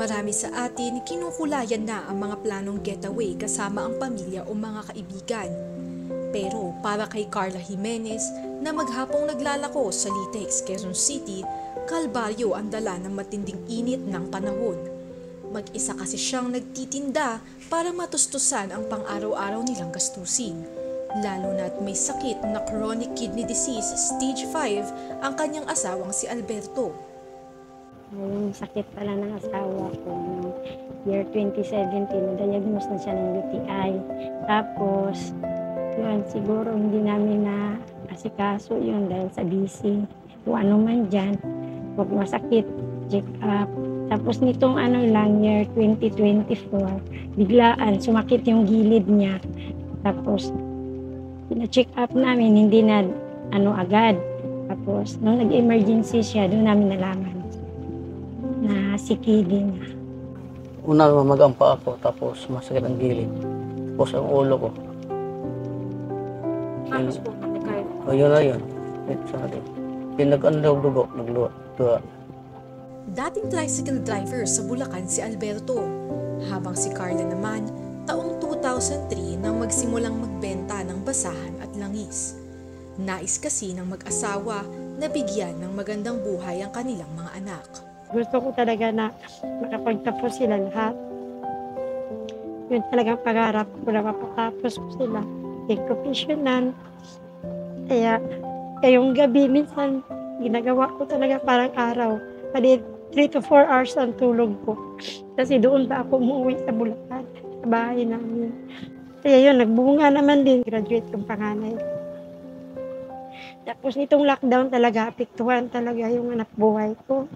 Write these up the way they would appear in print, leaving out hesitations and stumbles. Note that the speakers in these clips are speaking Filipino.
Marami sa atin kinukulayan na ang mga planong getaway kasama ang pamilya o mga kaibigan. Pero para kay Carla Jimenez na maghapong naglalako sa Litex, Quezon City, kalbaryo ang dala ng matinding init ng panahon. Mag-isa kasi siyang nagtitinda para matustusan ang pang-araw-araw nilang gastusin. Lalo na't may sakit na chronic kidney disease stage 5 ang kanyang asawang si Alberto. Yung sakit pala ng asawa ko, noong year 2017, na-diagnose na siya ng UTI. Tapos, yun, siguro hindi namin na asikaso yun dahil sa busy. Kung ano man dyan, huwag masakit, check up. Tapos nitong year 2024, biglaan, sumakit yung gilid niya. Tapos, pina-check up namin, hindi na agad. Tapos, nung nag-emergency siya, doon namin nalaman na si kidney na. Una, magampa ako, tapos masakit ang gilid. Tapos ang ulo ko. Tapos po, nagkaroon. O yun na yun. Pinag-dugo, nagluwa. Dating tricycle driver sa Bulacan si Alberto, habang si Carla naman, taong 2003 nang magsimulang magbenta ng basahan at langis. Nais kasi ng mag-asawa na bigyan ng magandang buhay ang kanilang mga anak. Gusto ko talaga na makapagtapos sila lahat. Yun talagang pangarap ko na mapatapos ko sila. Professional. Kaya yung gabi minsan ginagawa ko talaga parang araw. Pwede 3 to 4 hours ang tulog ko. Kasi doon pa ako umuwi sa Bulacan, sa bahay namin. Kaya yun, nagbunga naman din. Graduate yung panganay. Tapos nitong lockdown talaga, apektuhan talaga yung anak buhay ko.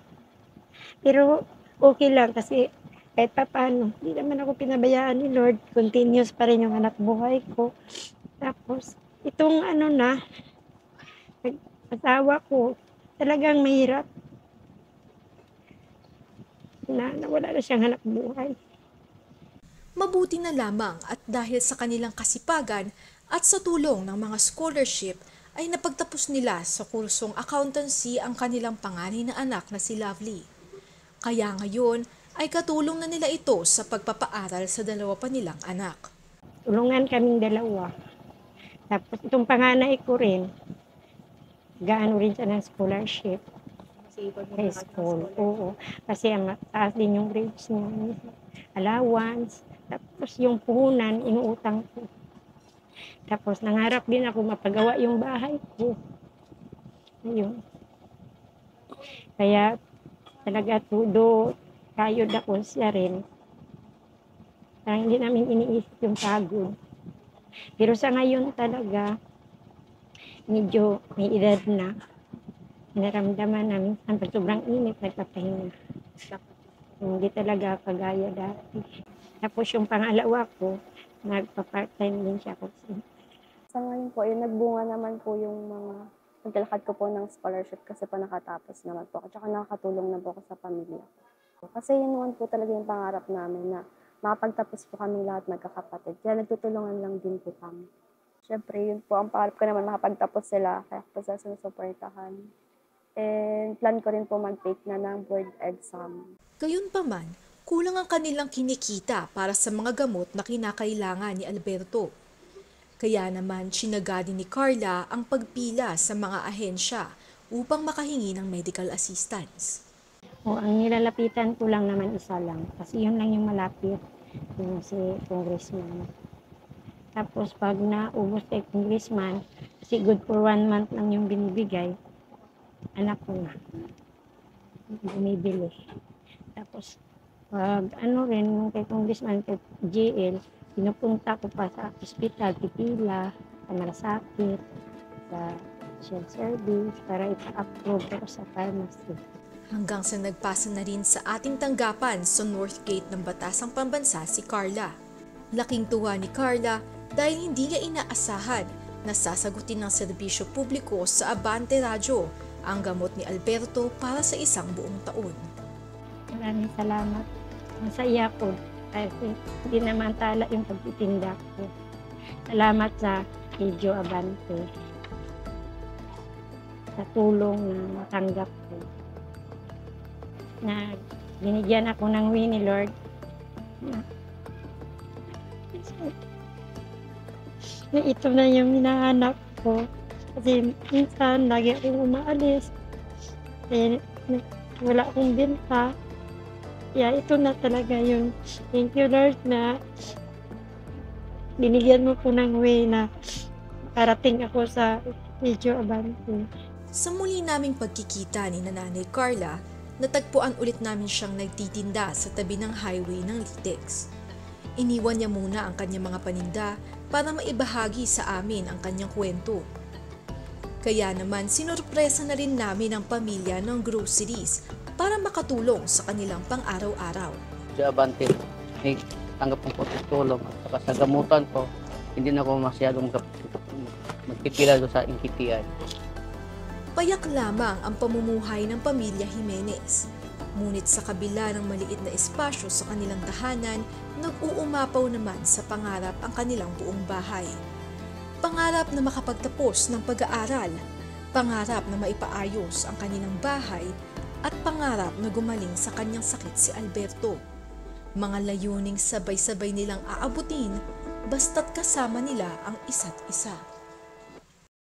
Pero okay lang kasi kahit pa paano, hindi naman ako pinabayaan ni Lord. Continuous pa rin yung anak buhay ko. Tapos itong asawa ko, talagang mahirap. Nawala na siyang hanap buhay. Mabuti na lamang at dahil sa kanilang kasipagan at sa tulong ng mga scholarship ay napagtapos nila sa kursong accountancy ang kanilang panganay na anak na si Lovely. Kaya ngayon ay katulong na nila ito sa pagpapaaral sa dalawa pa nilang anak. Tulungan kaming dalawa. Tapos itong panganay ko rin, gaano rin siya ng scholarship. High school, oo. Kasi ang taas din yung grades niya, allowance. Tapos yung puhunan, inuutang ko. Tapos nangarap din ako mapagawa yung bahay ko. Ayun. Kaya talaga kayod ako siya rin. Parang hindi namin iniisip yung pagod. Pero sa ngayon talaga, medyo may edad na. Naramdaman namin, pag sobrang init, nagpapahinga. Hindi talaga kagaya dati. Tapos yung pangalawa ko, nagpa-part-time din siya kasi. Sa ngayon po, nagbunga naman po yung mga paglalakad ko po ng scholarship kasi po nakatapos naman po. At saka nakakatulong na po ako sa pamilya ko. Kasi yun naman po talaga yung pangarap namin na makapagtapos po kami lahat magkakapatid. Kaya nagtutulungan lang din po kami. Siyempre, yun po ang pangarap ko naman makapagtapos sila. Kaya po sa sinusuportahan. And plan ko rin po mag-take na ng board exam. Gayunpaman, kulang ang kanilang kinikita para sa mga gamot na kinakailangan ni Alberto. Kaya naman sinaga din ni Carla ang pagpila sa mga ahensya upang makahingi ng medical assistance. Ang nilalapitan ko lang naman isa lang. Kasi yun lang yung malapit. Yung si congressman. Tapos pag naubos kay congressman, kasi good for 1 month lang yung binibigay, anak ko na. Bumibili. Tapos pag rin, kay congressman, kay GL, pinupunta ko pa sa hospital, pipila, sa malasakit, sa social service, para ipa-approve ko sa pharmacy. Hanggang sa nagpasa na rin sa ating tanggapan sa North Gate ng Batasang Pambansa si Carla. Laking tuwa ni Carla dahil hindi niya inaasahan na sasagutin ng serbisyo publiko sa Abante Radyo ang gamot ni Alberto para sa isang buong taon. Maraming salamat. Masaya ko kasi hindi naman tala yung pagtitinda ko. Salamat sa Medyo Abante sa tulong na natanggap ko. binigyan ako ng Winnie Lord. Na ito na yung hinahanap ko. Kasi minsan, lagi akong umaalis. Eh, wala akong benta. Kaya ito na talaga yung thank you Lord na binigyan mo po ng way na makarating ako sa Medyo Abante. Sa muli naming pagkikita ni Nanay Carla, natagpuan ulit namin siyang nagtitinda sa tabi ng highway ng Litex. Iniwan niya muna ang kanyang mga paninda para maibahagi sa amin ang kanyang kwento. Kaya naman sinurpresa na rin namin ang pamilya ng groceries para makatulong sa kanilang pang-araw-araw. Sa Abante, may tanggap ng po tulong. At saka sa gamutan ko, hindi na ako masyadong magpipila doon sa NKTI. Payak lamang ang pamumuhay ng pamilya Jimenez. Ngunit sa kabila ng maliit na espasyo sa kanilang tahanan, nag-uumapaw naman sa pangarap ang kanilang buong bahay. Pangarap na makapagtapos ng pag-aaral, pangarap na maipaayos ang kanilang bahay, at pangarap na gumaling sa kanyang sakit si Alberto. Mga layuning sabay-sabay nilang aabutin basta't kasama nila ang isa't isa.